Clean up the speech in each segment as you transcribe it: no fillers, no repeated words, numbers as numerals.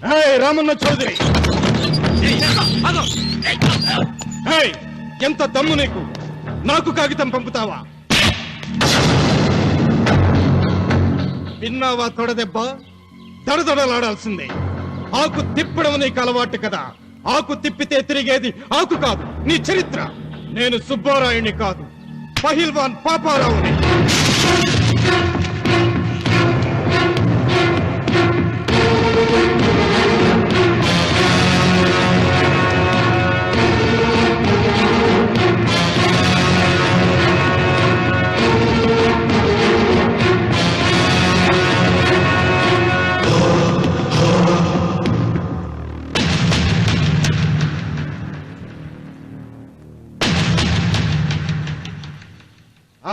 రామన్న చౌదరి, ఎంత దమ్ము నీకు? నాకు కాగితం పంపుతావా? విన్నావా తొడదెబ్బ? దడదడలాడాల్సిందే. ఆకు తిప్పడం నీకు అలవాటు కదా. ఆకు తిప్పితే తిరిగేది ఆకు కాదు, నీ చరిత్ర. నేను సుబ్బారాయుని కాదు, పహిల్వాన్ పాపారావుని.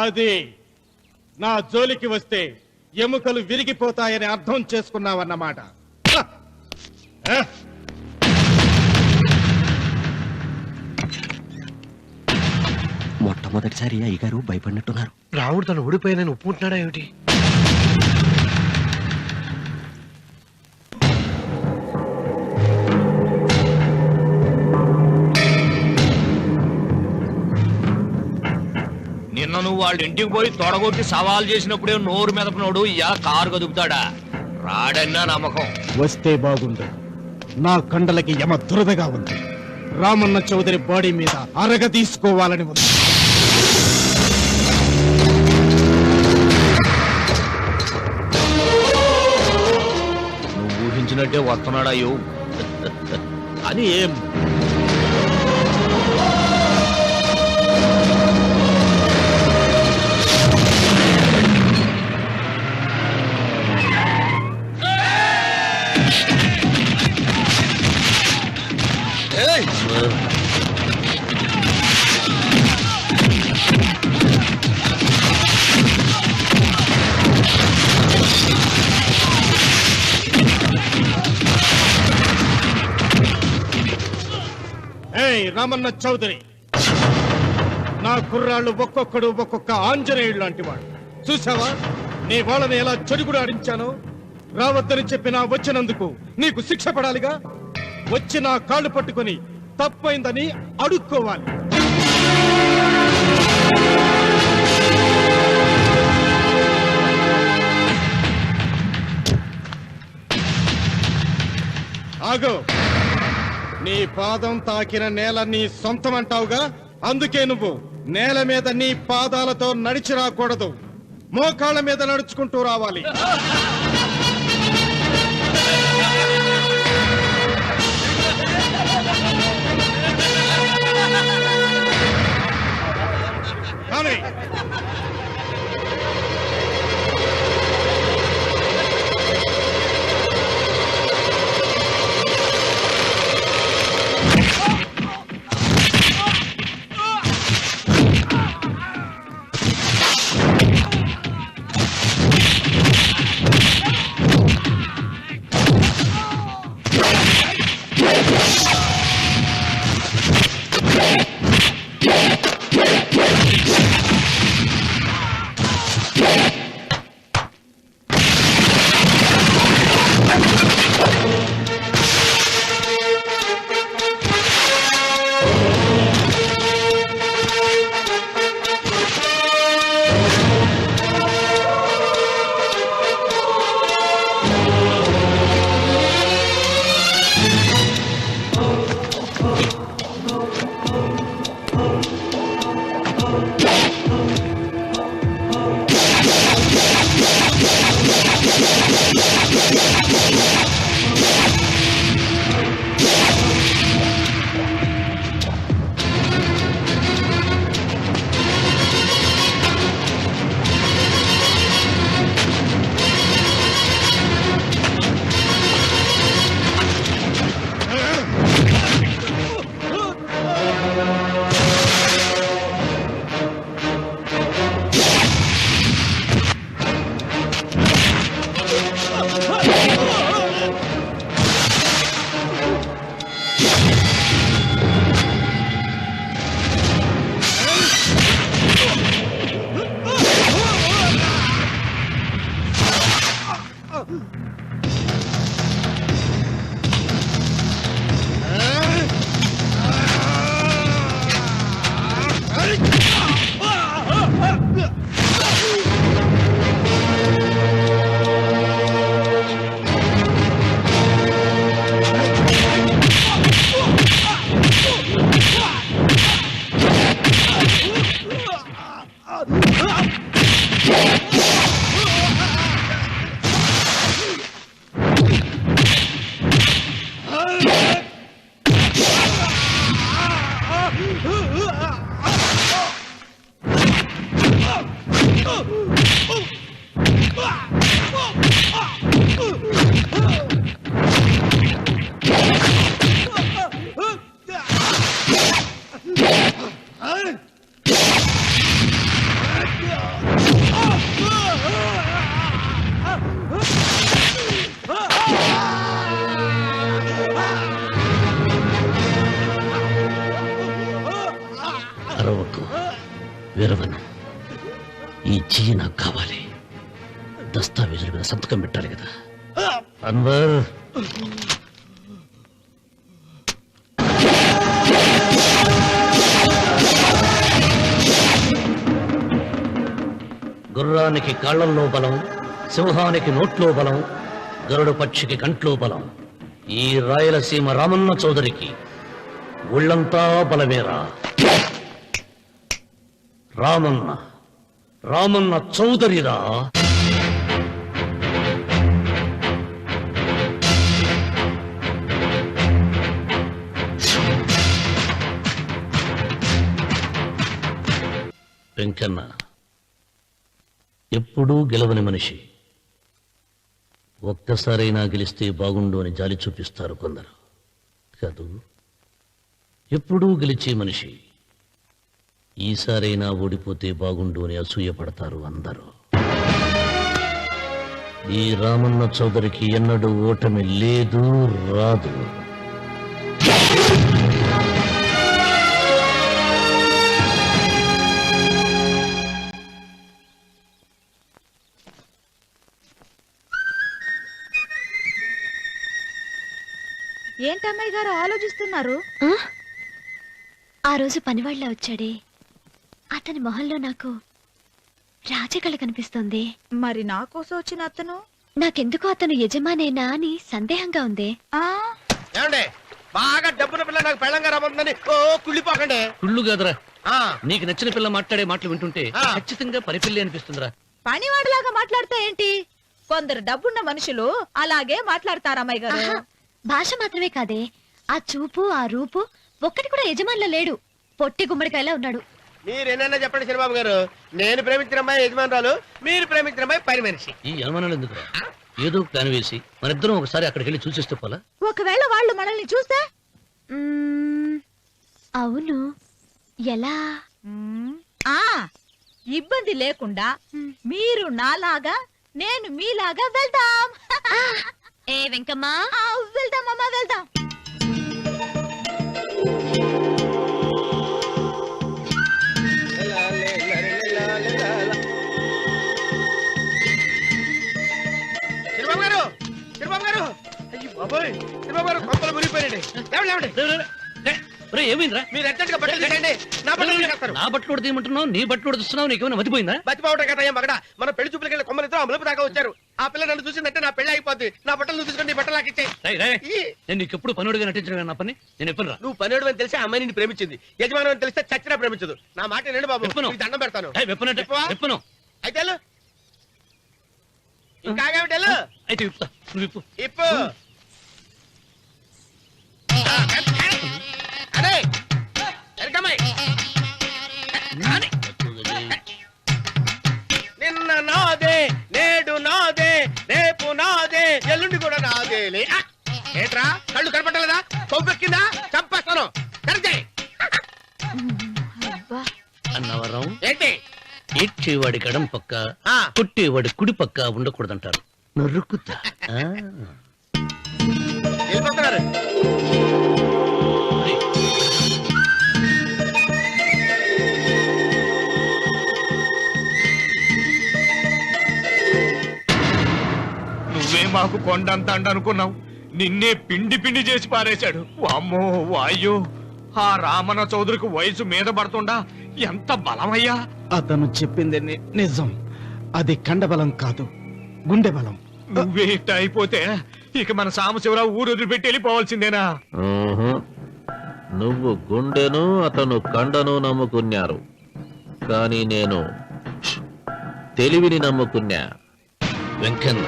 అది నా జోలికి వస్తే ఎముకలు విరిగిపోతాయని అర్థం చేసుకున్నావన్నమాట. మొట్టమొదటిసారి అయ్యగారు భయపడినట్టున్నారు. రాముడు తను ఓడిపోయానని ఒప్పుకుంటున్నాడా ఏమిటి? నిన్న నువ్వు వాళ్ళ ఇంటికి పోయి తొడగొట్టి సవాల్ చేసినప్పుడే నోరు మెదపనోడు ఇలా కారు కదుపుతాడా? రాడన్నా నమ్మకం. వస్తే బాగుండు. నా కండలకి యమ దురదగా ఉంది. రామన్న చౌదరి బాడీ మీద అరగ తీసుకోవాలని ఉంది. నువ్వు ఊహించినట్టే వస్తున్నాడయ్యో. అని ఏం రామన్న చౌదరి, నా కుర్రాళ్ళు ఒక్కొక్కడు ఒక్కొక్క ఆంజనేయుడు లాంటి వాడు. చూసావా నీ వాళ్ళని ఎలా చెడుగుడు ఆడించానో? రావద్దని చెప్పినా వచ్చినందుకు నీకు శిక్ష పడాలిగా. వచ్చి నా కాళ్ళు పట్టుకొని తప్పైందని అడుక్కోవాలి. ఆగో, నీ పాదం తాకిన నేల నీ సొంతం అంటావుగా. అందుకే నువ్వు నేల మీద నీ పాదాలతో నడిచి రాకూడదు, మోకాళ్ళ మీద నడుచుకుంటూ రావాలి. కానీ వీరవనం, ఈ చెయ్యి నాకు కావాలి. దస్తావేజుల మీద సంతకం పెట్టాలి కదా. అన్వర్, గుర్రానికి కాళ్లల్లో బలం, సింహానికి నోట్లో బలం, గరుడు పక్షికి కంట్లో బలం. ఈ రాయలసీమ రామన్న చౌదరికి ఒళ్ళంతా బలమేరా. రామన్న, రామన్న చౌదరిరా. వెంకన్న ఎప్పుడూ గెలవని మనిషి. ఒక్కసారైనా గెలిస్తే బాగుండు అని జాలి చూపిస్తారు కొందరు కాదు. ఎప్పుడూ గెలిచే మనిషి. ఈసారైనా ఓడిపోతే బాగుండు అని అసూయపడతారు అందరూ. ఈ రామన్న చౌదరికి ఎన్నడూ ఓటమి లేదు, రాదు. ఏంటమ్మాయి గారు ఆలోచిస్తున్నారు? ఆ రోజు పనివాళ్ళ వచ్చాడే, అతని మొహంలో నాకు రాజకళ కనిపిస్తోంది. మరి నా కోసం వచ్చిన అతను నాకెందుకో అతను యజమానేనా అని సందేహంగా ఉంది. ఏమండి బాగా డబ్బున పిల్ల నాకు పెళ్ళంగా రమ్మందని కుళ్ళిపోకండి. కుళ్ళు కాదురా, నీకు నచ్చిన పిల్ల మాట్లాడే మాటలు వింటుంటే ఖచ్చితంగా పరిపిల్లి అనిపిస్తుందిరా. పనివాడిలాగా మాట్లాడితే ఏంటి? కొందరు డబ్బున్న మనుషులు అలాగే మాట్లాడతారమ్మాయి గారు. ఆహా, భాష మాత్రమే కాదే, ఆ చూపు, ఆ రూపు ఒక్కటి కూడా యజమానిలో లేడు. పొట్టి గుమ్మడికాయలా ఉన్నాడు. మీరేనన్నా చెప్పండి చంద్రబాబు గారు, నేను ప్రేమించిన అమ్మాయి యజమానురాలు, మీరు ప్రేమించిన అమ్మాయి పని మనిషి. ఈ అనుమానాలు ఎందుకురా? ఏదో ప్లాన్ వేసి మనిద్దరం ఒకసారి అక్కడికి వెళ్ళి చూసేస్తే పోలా? ఒకవేళ వాళ్ళు మనల్ని చూస్తే? అవును, ఎలా? ఆ ఇబ్బంది లేకుండా మీరు నాలాగా నేను మీలాగా వెళ్దాం. ఏ వెంకమ్మా, వెళ్దాం అమ్మా, వెళ్దాం. చంద్రబాబు గారు, చంద్రబాబు గారు, అయ్యో బాబోయ్, చంద్రబాబు గారు కొంపలు మునిగిపోయారండి. ఏమైందిరా? మీరు అర్జెంట్ గా బట్టలు తీసేయండి, నా బట్టలు తీసేస్తారు. నా బట్టలు ఉడతీయమంటున్నావు, నీ బట్టలు ఉడుతున్నావు, నీకేమైనా మతిపోయిందా? బతిపోవటం కదా మగడ, మన పెళ్లి చూపులకి వెళ్ళి కొమ్మలితో అమలుపు దాకా వచ్చారు. ఆ పిల్ల నన్ను చూసిందంటే నా పెళ్లి అయిపోద్ది. నా బట్టలు నువ్వు తీసుకొని నీ బట్టలు నాకు ఇచ్చేయి. నేను నీకు ఎప్పుడు పనుడిగా నటించడం నా పని. నేను ఎప్పుడు రా? నువ్వు పనివాడు అని తెలిసి ఆ అమ్మాయి నిన్ను ప్రేమించింది, యజమాని అని తెలిస్తే చచ్చినా ప్రేమించదు. నా మాట నేను బాబు, నీకు దండం పెడతాను. విప్పను అయితే వెళ్ళు. ఇంకా ఆగేమిటి వెళ్ళు. అయితే విప్పుతా, నువ్వు విప్పు. ఇప్పు. అదే ఎరకమ్మాయి. నిన్న నాదే, నేడు నాదే, రేపు నాదే, ఎల్లుండి కూడా నాదేలే. ఏట్రా కళ్ళు కనపట్టలేదా? కొవ్వెక్కిందా? చంపేస్తాను. కరెక్టే అన్నవరం ఏంటి? ఏడ్చేవాడి గడం పక్క, కొట్టేవాడి కుడి పక్క ఉండకూడదంటారు. నరుకుతా. వెళ్ళిపోతున్నారు. నువ్వే మాకు కొండంత అండ అనుకున్నావు, నిన్నే పిండి పిండి చేసి పారేశాడు. వామ్మో వాయో, ఆ రామన్న చౌదరికి వయసు మీద పడుతుండా ఎంత బలమయ్యా. అతను చెప్పింది నిజం. అది కండబలం కాదు, గుండె బలం. నువ్వే ఇట్ట అయిపోతే ఇక మన సాంబశివరావు ఊరు వదిలిపెట్టి వెళ్ళిపోవాల్సిందేనా? నువ్వు గుండెను, అతను కండను నమ్ముకున్నారు, కానీ నేను తెలివిని నమ్ముకున్నా. వెంకన్న,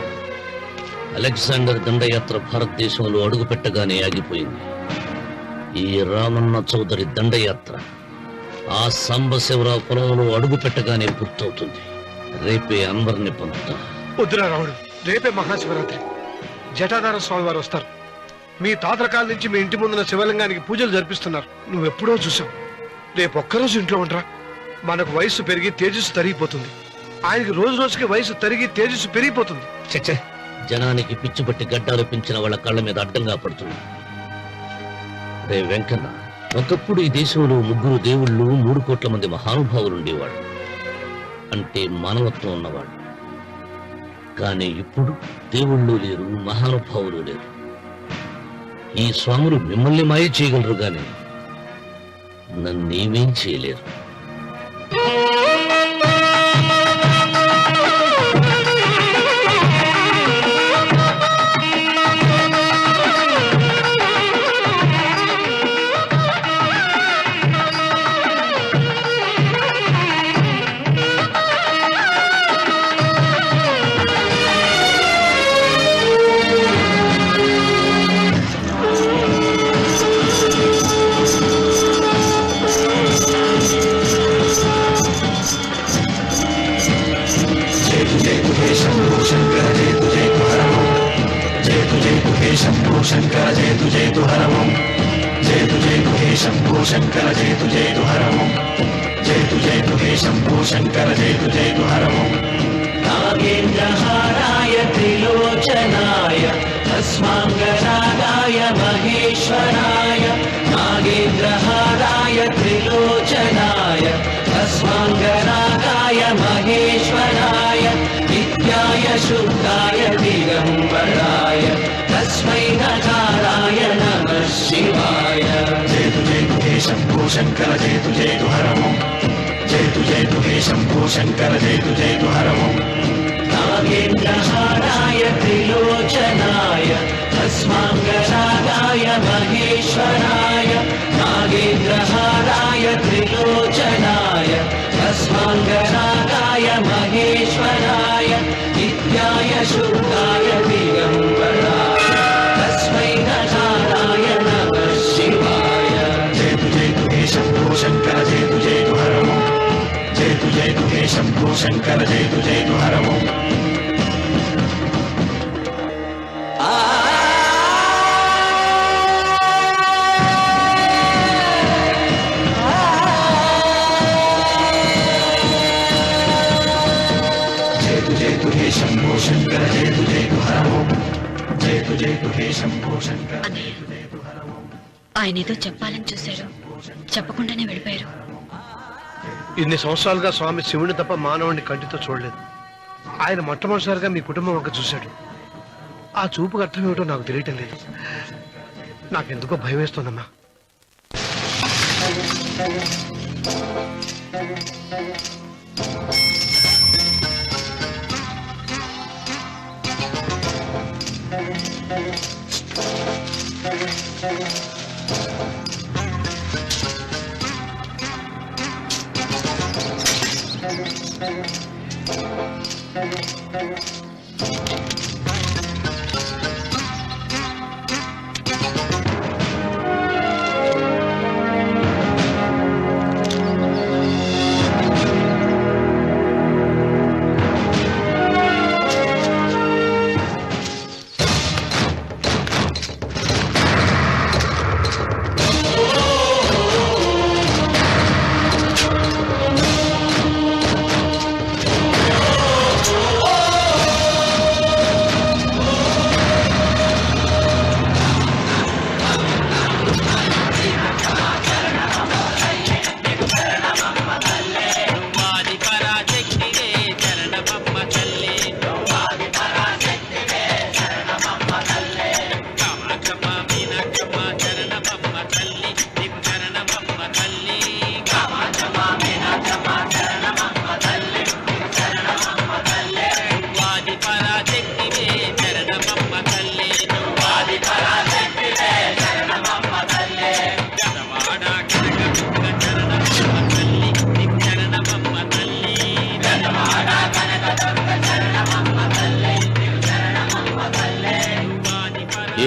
అలెగ్జాండర్ దండయాత్ర భారతదేశంలో అడుగు పెట్టగానే ఆగిపోయింది. ఈ రామన్న చౌదరి దండయాత్ర ఆ సాంబశివరావు పొలంలో అడుగు పెట్టగానే పూర్తవుతుంది. రేపే అన్వర్ని పంపుతా. వద్దురా రావుడు, రేపే మహాశివరాత్రి. జటాధార స్వామి వారు వస్తారు. మీ తాతల కాలం నుంచి మీ ఇంటి ముందున్న శివలింగానికి పూజలు జరిపిస్తున్నారు. నువ్వెప్పుడో చూసావు. రేపు ఒక్కరోజు ఇంట్లో ఉండరా. మనకు వయసు పెరిగి తేజస్సు తరిగిపోతుంది. ఆయనకి రోజు రోజుకి వయసు తరిగి తేజస్సు పెరిగిపోతుంది. చచ్చే, జనానికి పిచ్చి పట్టి గడ్డాలు పెంచిన వాళ్ళ కళ్ళ మీద అడ్డంగా పడుతుంది. రే వెంకన్న, ఒకప్పుడు ఈ దేశంలో 3 దేవుళ్ళు 3 కోట్ల మంది మహానుభావులు ఉండేవాడు, అంటే మానవత్వం ఉన్నవాడు. కానీ ఇప్పుడు దేవుళ్ళు లేరు, మహానుభావులు లేరు. ఈ స్వాములు మిమ్మల్ని మాయ చేయగలరు గాని నన్నేమేం చేయలేరు. नागेन्द्रहाराय त्रिलोचनाय अस्माङ्गरागाय महेश्वराय नागेन्द्रहाराय त्रिलोचनाय अस्माङ्गरागाय महेश्वराय नित्याय शुद्धाय दिगम्बराय तस्मै नकाराय नमः शिवाय जयतु जयतु हे शम्भो शङ्कर जयतु जयतु हरमो जयतु जयतु हे शम्भो शङ्कर जयतु जयतु हरमो नागेन्द्रहाराय त्रिलोचनाय अस्माङ्गरागाय महेश्वराय नागेन्द्रहाराय त्रिलोचनाय अस्माङ्गरागाय महेश्वराय नित्याय शुद्धाय दिगम्बराय तस्मै नकाराय नमः शिवाय जयतु जयतु हे शम्भो शङ्कर जयतु जयतु हरमो जयतु जयतु हे शम्भो शङ्कर जयतु जयतु हरमो जयतु जयतु हे शम्भो शङ्कर जयतु जयतु हरमो जयतु जयतु हे शम्भो शङ्कर ఆయన ఏదో చెప్పాలని చూశారు, చెప్పకుండానే వెళ్ళిపోయారు. ఇన్ని సంవత్సరాలుగా స్వామి శివుని తప్ప మానవుడిని కంటితో చూడలేదు. ఆయన మొట్టమొదటిసారిగా మీ కుటుంబం వంక చూశాడు. ఆ చూపుకు అర్థం ఏమిటో నాకు తెలియటం లేదు. నాకెందుకో భయం వేస్తోందమ్మా.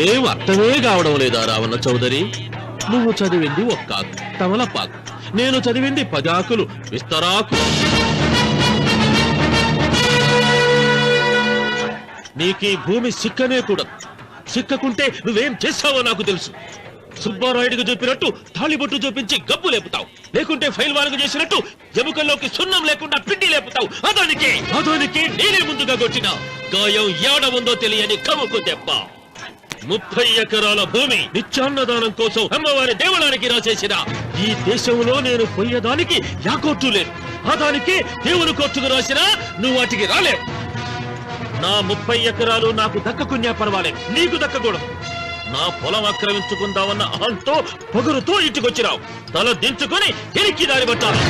ఏం అర్థమే కావడం లేదా రావణ చౌదరి? నువ్వు చదివింది ఒక్క తమలపాకు, నేను చదివింది 10 ఆకులు విస్తరాకు. నీకీ భూమి సిక్కనే కూడదు. సిక్కకుంటే నువ్వేం చేస్తావో నాకు తెలుసు. సుబ్బారాయుడికి చూపినట్టు తాళిబొట్టు చూపించి గబ్బు లేపుతావు, లేకుంటే ఫైల్ వారకు చేసినట్టు ఎముకల్లోకి సున్నం లేకుండా పిండి లేపుతావు. అదానికి నేనే ముందుగా కొట్టిన గాయం ఏడ ఉందో తెలియని కముకు దెబ్బ. 30 ఎకరాల భూమి నిత్యాన్నదానం కోసం అమ్మవారి దేవాలయానికి రాసేసిన ఈ దేశంలో నేను పోయేదానికి యాకోర్టు లేదు. ఆ దానికి దేవుని కోర్టుకు రాసినా నువ్వు వాటికి రాలేవు. నా 30 ఎకరాలు నాకు దక్కకున్నా పర్వాలేదు, నీకు దక్కకూడదు. నా పొలం ఆక్రమించుకుందామన్న అహంతో పొగరుతో ఇంటికొచ్చినావు. తల దించుకొని ఎనికి దారి పట్టాలి.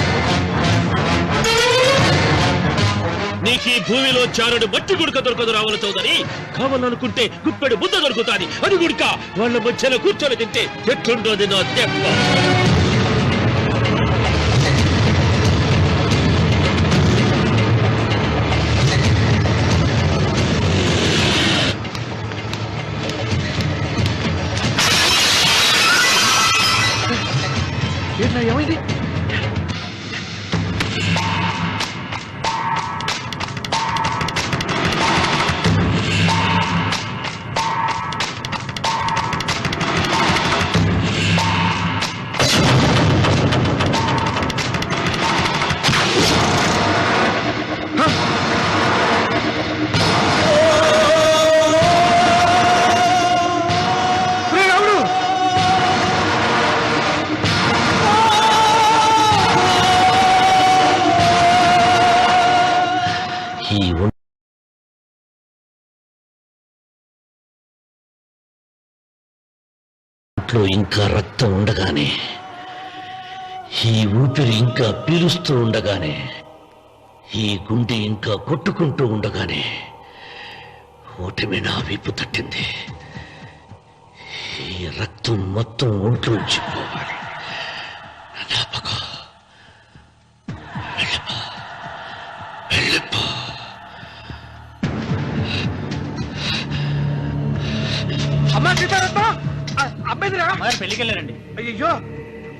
నీకు ఈ భూమిలో చారుడు మట్టి గుడక దొరకదు రావణ చౌదరి. కావాలనుకుంటే గుప్పెడు బుద్ధ దొరుకుతాది. అది గుడక వాళ్ళ మధ్యలో కూర్చొని తింటే ఎట్లుండోది నా దెబ్బ. ఏమైంది? ఒంట్లో ఇంకా రక్తం ఉండగానే, ఈ ఊపిరి ఇంకా పీలుస్తూ ఉండగానే, ఈ గుండె ఇంకా కొట్టుకుంటూ ఉండగానే ఓటమి నా వీపు తట్టింది. ఈ రక్తం మొత్తం ఒంట్లోంచి పోవాలి. నాపకో వెళ్ళిపో, వెళ్ళిపో. అమ్మా సీతారత్న, అమ్మాయిరా పెళ్లికి వెళ్ళారండి. అయ్యో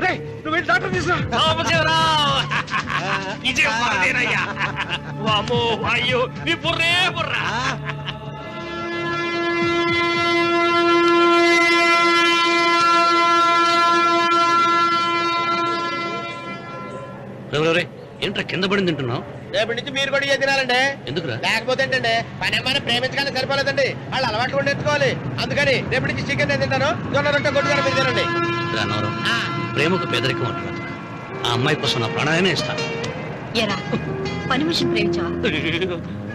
రే, నువ్వు వెళ్ళి డాక్టర్ తీసుకురా. అయ్యో నీ బుర్రే బుర్రా. ఏంట్రా కింద పడింది తింటున్నావు? రేపటి నుంచి మీరు కూడా తినాలండి. ఎందుకురా? లేకపోతే ఏంటండి, పని ఏమైనా ప్రేమించగానే సరిపోలేదండి, వాళ్ళు అలవాటు కూడా నేర్చుకోవాలి. అందుకని రేపటి నుంచి చికెన్ నేను తింటాను, జొన్న రొట్టె కొట్టుకొని మీరు తినండి. ప్రేమకు పేదరికం అంటున్నా. ఆ అమ్మాయి కోసం నా ప్రాణాయనే ఇస్తాను. పని మనిషిని ప్రేమించావా?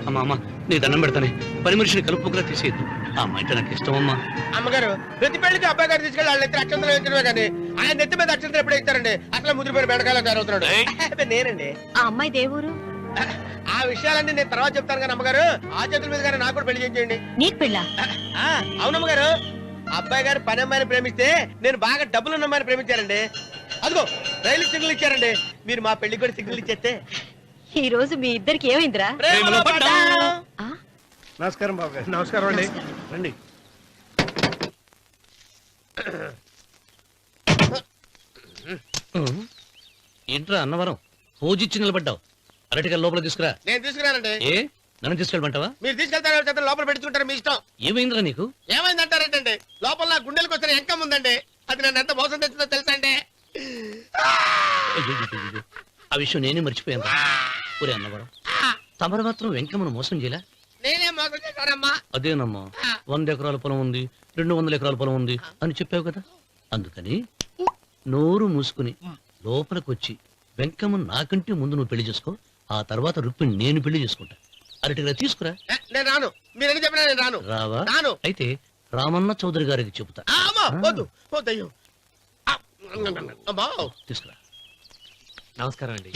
అమ్మా అమ్మ, నీ దండం పెడతానే, పని మనిషిని కలుపుకులా తీసేయద్దు. ఆ అమ్మాయి అంటే నాకు ఇష్టం అమ్మా. అమ్మగారు ప్రతి పెళ్లికి అబ్బాయి గారు తీసుకెళ్ళి వాళ్ళ నెత్తి అక్షంతలు వేయించడమే కానీ ఆయన నెత్తి మీద అక్షంతలు ఎప్పుడు ఇస్తారండి? అట్లా ముదిరిపోయిన బెడకాయలు తయారవుతున్నాడు. నేనండి. ఆ అమ్మాయి దేవురు. ఆ విషయాలన్నీ నేను తర్వాత చెప్తాను కానీ అమ్మగారు, ఆ చేతుల మీద గారు నాకు కూడా పెళ్లి చేయండి. నీకు పెళ్ళా? అవునమ్మగారు, అబ్బాయి గారు పని అమ్మాయిని ప్రేమిస్తే నేను బాగా డబ్బులున్న అమ్మాయిని ప్రేమించారండి. అదిగో రైలు సిగ్నల్ ఇచ్చారండి. మీరు మా పెళ్లికి కూడా సిగ్నల్ ఇచ్చేస్తే. ఈ రోజు మీ ఇద్దరికి ఏమైందిరా? నమస్కారం బాబు గారు. నమస్కారం అండి. రండి. ఏంట్రా అన్నవరం పూజిచ్చి నిలబడ్డావు? అరటిగా లోపల తీసుకురా. నేను తీసుకున్నానండి. ఏ నన్ను తీసుకెళ్ళమంటావా? మీరు తీసుకెళ్తారు, లోపల పెట్టుకుంటారు, మీ ఇష్టం. ఏమైందిరా నీకు? ఏమైందంటారేంటండి? లోపల నా గుండెలకు వచ్చిన ఎంకం ఉందండి, అది నన్ను ఎంత మోసం తెచ్చిందో తెలుసా అండి? ఆ విషయం నేనే మర్చిపోయాను. ఒరే అన్నవరం, తమరు మాత్రం వెంకమ్మను మోసం చేయలే? నేనే మోసం చేశానమ్మా. అదేనమ్మా, 100 ఎకరాల పొలం ఉంది, 200 ఎకరాల పొలం ఉంది అని చెప్పావు కదా. అందుకని నోరు మూసుకుని లోపలికి వచ్చి వెంకమ్మను నాకంటే ముందు నువ్వు పెళ్లి చేసుకో. ఆ తర్వాత రుక్మిణి నేను పెళ్లి చేసుకుంటా. అరటిగా తీసుకురా. నేను రాను. మీరని చెప్పినా నేను రాను. రావా? రాను. అయితే రామన్న చౌదరి గారికి చెబుతా. వద్దయ్యో. తీసుకురా. నమస్కారం అండి.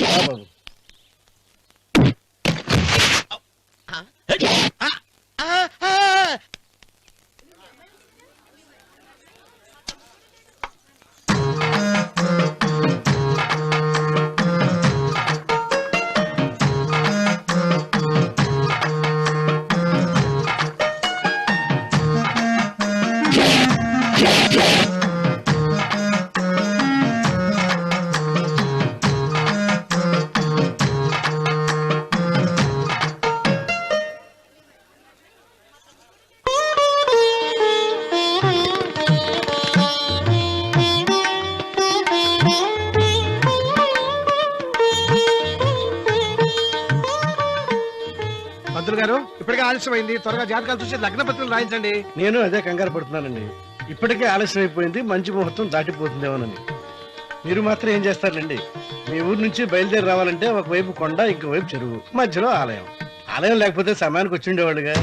ఆలస్యమైంది. త్వరగా జాతకాలు చూసి లగ్న పత్రికలు రాయించండి. నేను అదే కంగారు పడుతున్నానండి. ఇప్పటికే ఆలస్యం అయిపోయింది, మంచి ముహూర్తం దాటిపోతుందేమోనని. మీరు మాత్రం ఏం చేస్తారండి? మీ ఊరు నుంచి బయలుదేరి రావాలంటే ఒకవైపు కొండ, ఇంకోవైపు చెరువు, మధ్యలో ఆలయం. ఆలయం లేకపోతే సమయానికి వచ్చి ఉండేవాళ్ళుగా.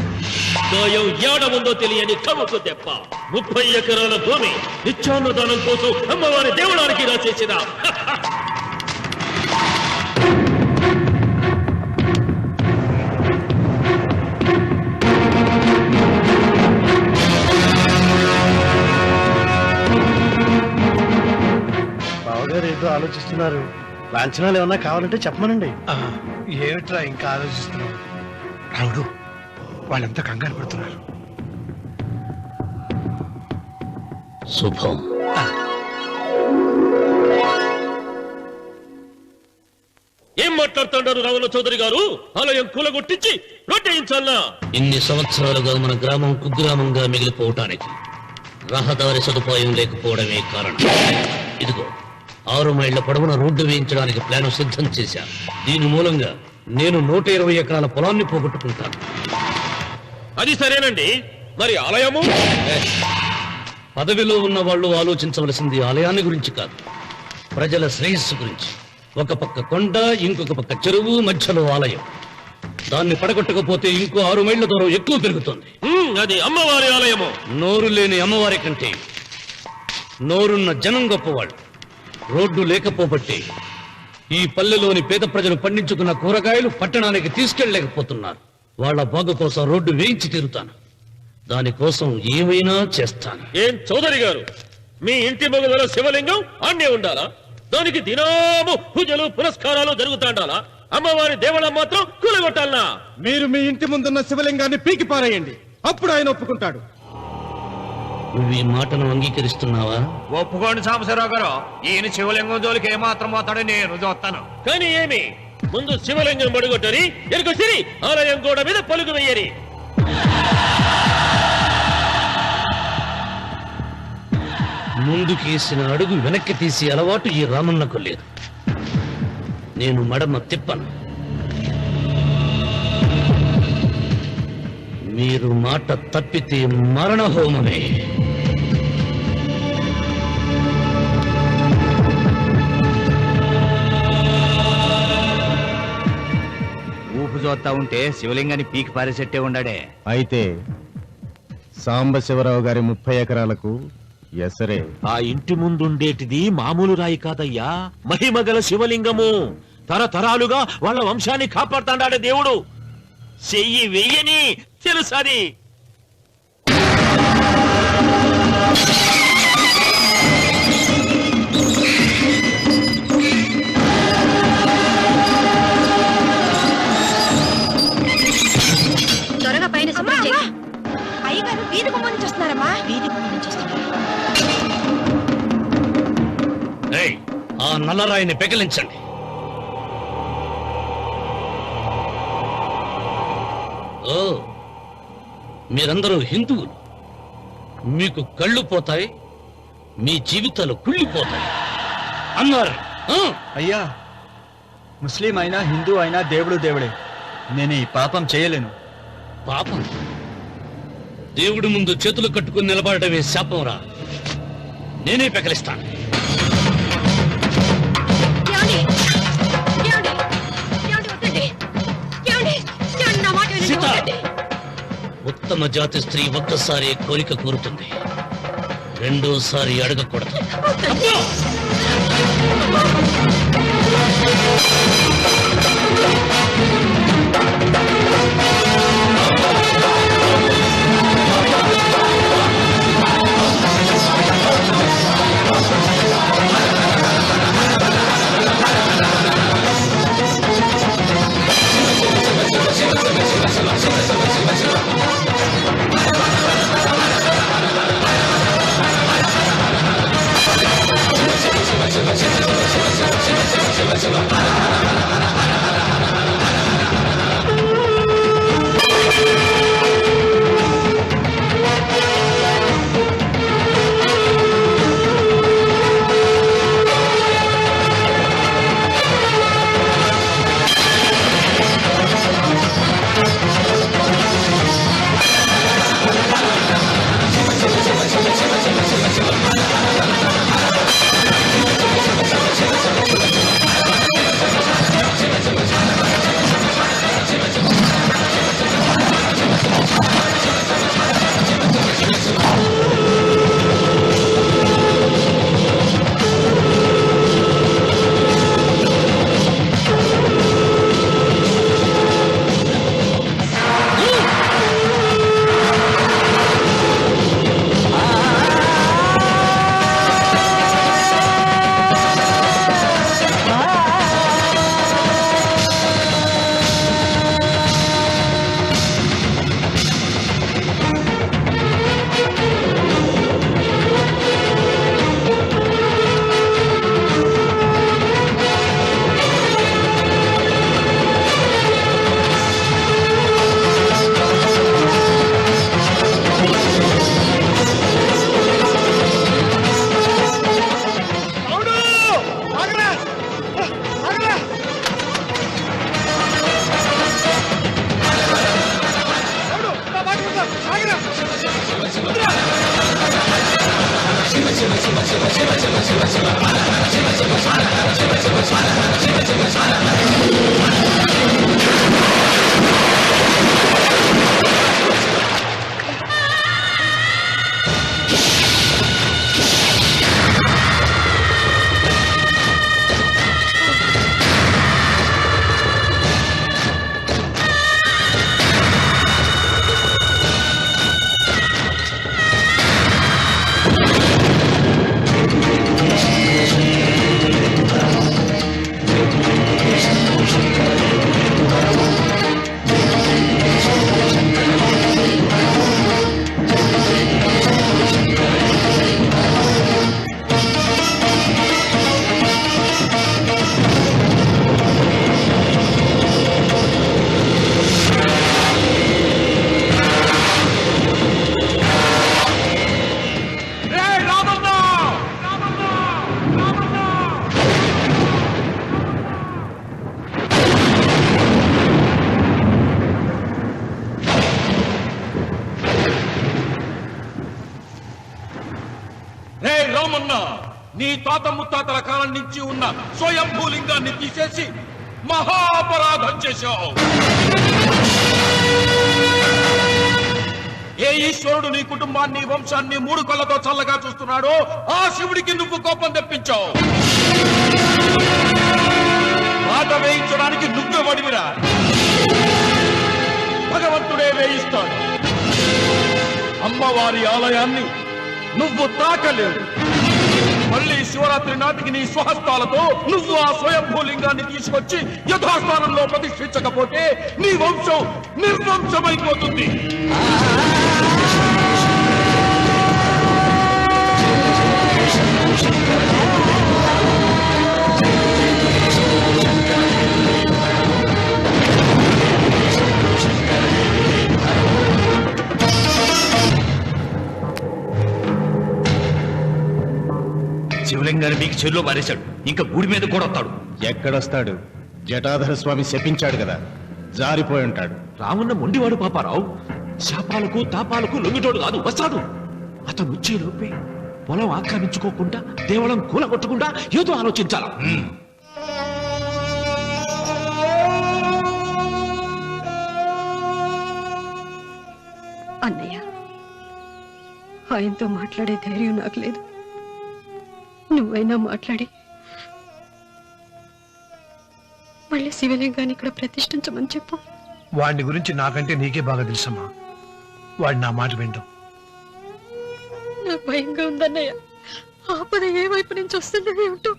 గాయం ఏడముందో తెలియని కవుకు దెబ్బ. 30 ఎకరాల భూమి నిత్యాన్నదానం కోసం అమ్మవారి దేవుడానికి రాసేసిన బావగారు ఏదో ఆలోచిస్తున్నారు. లాంఛనాలు ఏమన్నా కావాలంటే చెప్పమనండి. ఏమిట్రా ఇంకా ఆలోచిస్తున్నావు? రావుడు, వాళ్ళంతా కంగారు పడుతున్నారు. శుభం. ఏం మాట్లాడుతున్నారు రావుల చౌదరి గారు? ఆలయం కూలగొట్టించి రొట్టేయించాలనా? ఇన్ని సంవత్సరాలుగా మన గ్రామం కుగ్రామంగా మిగిలిపోవటానికి రహదారి సదుపాయం లేకపోవడమే కారణం. ఇదిగో 6 మైళ్ల పొడవున రోడ్డు వేయించడానికి ప్లాను సిద్ధం చేశా. దీని మూలంగా నేను 120 ఎకరాల పొలాన్ని పోగొట్టుకుంటాను. అది సరేనండి, మరి ఆలయము? పదవిలో ఉన్న వాళ్ళు ఆలోచించవలసింది ఆలయాన్ని గురించి కాదు, ప్రజల శ్రేయస్సు గురించి. ఒక పక్క కొండ, ఇంకొక పక్క చెరువు, మధ్యలో ఆలయం. దాన్ని పడగొట్టకపోతే ఇంకో 6 మైళ్ల దూరం ఎక్కువ పెరుగుతుంది. అది అమ్మవారి ఆలయము. నోరు లేని అమ్మవారి కంటే నోరున్న జనం గొప్పవాళ్ళు. రోడ్డు లేకపోబట్టి ఈ పల్లెలోని పేద ప్రజలు పండించుకున్న కూరగాయలు పట్టణానికి తీసుకెళ్లలేకపోతున్నారు. వాళ్ళ బాగు కోసం రోడ్డు వేయించి తీరుతాను. దానికోసం ఏమైనా చేస్తాను. ఏం చౌదరి గారు, మీ ఇంటి మొగదల శివలింగం ఆన్నే ఉండాలా? దానికి దినాము పూజలు పురస్కారాలు జరుగుతాండాలా? అమ్మవారి దేవాలయం మాత్రం కూలగొట్టాలనా? మీరు మీ ఇంటి ముందున్న శివలింగాన్ని పీకి పారేయండి, అప్పుడు ఆయన ఒప్పుకుంటాడు. నువ్వు ఈ మాటను అంగీకరిస్తున్నావా? ఒప్పుకోండి సాంబశివరావు గారు, ఈయన శివలింగం జోలికి ఏమాత్రం పోతాడో నేను చూస్తాను. కానీ ఏమి, ముందు శివలింగం పడుగొట్టని ఎరుకొచ్చిరి ఆలయం గోడ మీద పలుగు వెయ్యరి. ముందుకేసిన అడుగు వెనక్కి తీసి అలవాటు ఈ రామన్నకు లేదు. నేను మడమ తిప్పను. మీరు మాట తప్పితే మరణ హోమమే. ఊపు చూస్తా ఉంటే శివలింగాన్ని పీకి పారేసెట్టే ఉండాడే. అయితే సాంబశివరావు గారి 30 ఎకరాలకు ఎసరే. ఆ ఇంటి ముందుండేటిది మామూలు రాయి కాదయ్యా, మహిమగల శివలింగము. తరతరాలుగా వాళ్ళ వంశాన్ని కాపాడుతాడే దేవుడు. చెయ్యి వెయ్యని తెలుసది. త్వరగా పైన అయ్యగారు వీధి గుమ్మం నుంచి వస్తున్నారమ్మా. వీధి గుమ్మం నుంచి వస్తున్నారు. ఏయ్, ఆ నల్లరాయిని పెకిలించండి. ఓ, మీరందరూ హిందువులు. మీకు కళ్ళు పోతాయి, మీ జీవితాలు కుళ్ళిపోతాయి అన్నారు. అయ్యా, ముస్లిం అయినా హిందూ అయినా దేవుడు దేవుడే. నేను ఈ పాపం చేయలేను. పాపం? దేవుడి ముందు చేతులు కట్టుకుని నిలబడటమే శాపం రా. నేనే పెకలిస్తాను. ఉత్తమ జాతి స్త్రీ ఒక్కసారి కోరిక కోరుతుంది, రెండోసారి అడగకూడదు. రే రామన్న, నీ తాత ముత్తాతల కాలం నుంచి ఉన్న స్వయంభూలింగాన్ని తీసేసి మహాపరాధం చేశావు. ఏ ఈశ్వరుడు నీ కుటుంబాన్ని వంశాన్ని 3 కళ్ళతో చల్లగా చూస్తున్నాడో ఆ శివుడికి నువ్వు కోపం తెప్పించావు. మాట వేయించడానికి నువ్వే వడివిరా, భగవంతుడే వేయిస్తాడు. అమ్మవారి ఆలయాన్ని నువ్వు తాకలేవు. మళ్ళీ శివరాత్రి నాటికి నీ స్వహస్తాలతో నువ్వు ఆ స్వయంభూలింగాన్ని తీసుకొచ్చి యథాస్థానంలో ప్రతిష్ఠించకపోతే నీ వంశం నిర్వంశమైపోతుంది. శివలింగాన్ని మీకు చెరులో మారేశాడు, ఇంకా గుడి మీద కూడా వస్తాడు. ఎక్కడొస్తాడు? జటాధర స్వామి శపించాడు కదా, జారిపోయి ఉంటాడు. రామున్న మొండివాడు పాపారావు, శాపాలకు తాపాలకు లొంగిటోడు కాదు, వస్తాడు. అతను వచ్చేలోపే పొలం ఆక్రమించుకోకుండా దేవళం కూలగొట్టకుండా ఏదో ఆలోచించాలా. అన్నయ్య, ఆయనతో మాట్లాడే ధైర్యం నాకు లేదు. నువ్వైనా మాట్లాడి మళ్ళీ శివలింగాన్ని ఇక్కడ ప్రతిష్ఠించమని చెప్పు. వాడిని గురించి నాకంటే నీకే బాగా తెలుసమ్మా. వాడు నా మాట వింటాం. నాకు భయంగా ఉందన్నయ్య. ఆపద ఏ వైపు నుంచి వస్తుందో ఏమిటో.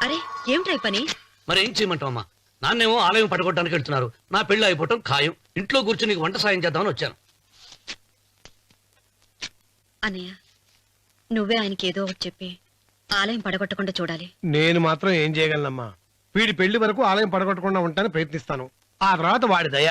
అరే ఏమిటా పని? మరి ఏం చేయమంటావు అమ్మా? నాన్నేమో ఆలయం పడగొట్టడానికి వెళ్తున్నారు. నా పెళ్లి అయిపోవటం ఖాయం. ఇంట్లో కూర్చొని నీకు వంట సాయం చేద్దామని వచ్చాను. అన్నయ్య, నువ్వే ఆయనకి ఏదో ఒకటి చెప్పి ఆలయం పడగొట్టకుండా చూడాలి. నేను మాత్రం ఏం చేయగలనమ్మా? వీడి పెళ్లి వరకు ఆలయం పడగొట్టకుండా ఉంటాను ప్రయత్నిస్తాను. ఆ తర్వాత వాడి దయ.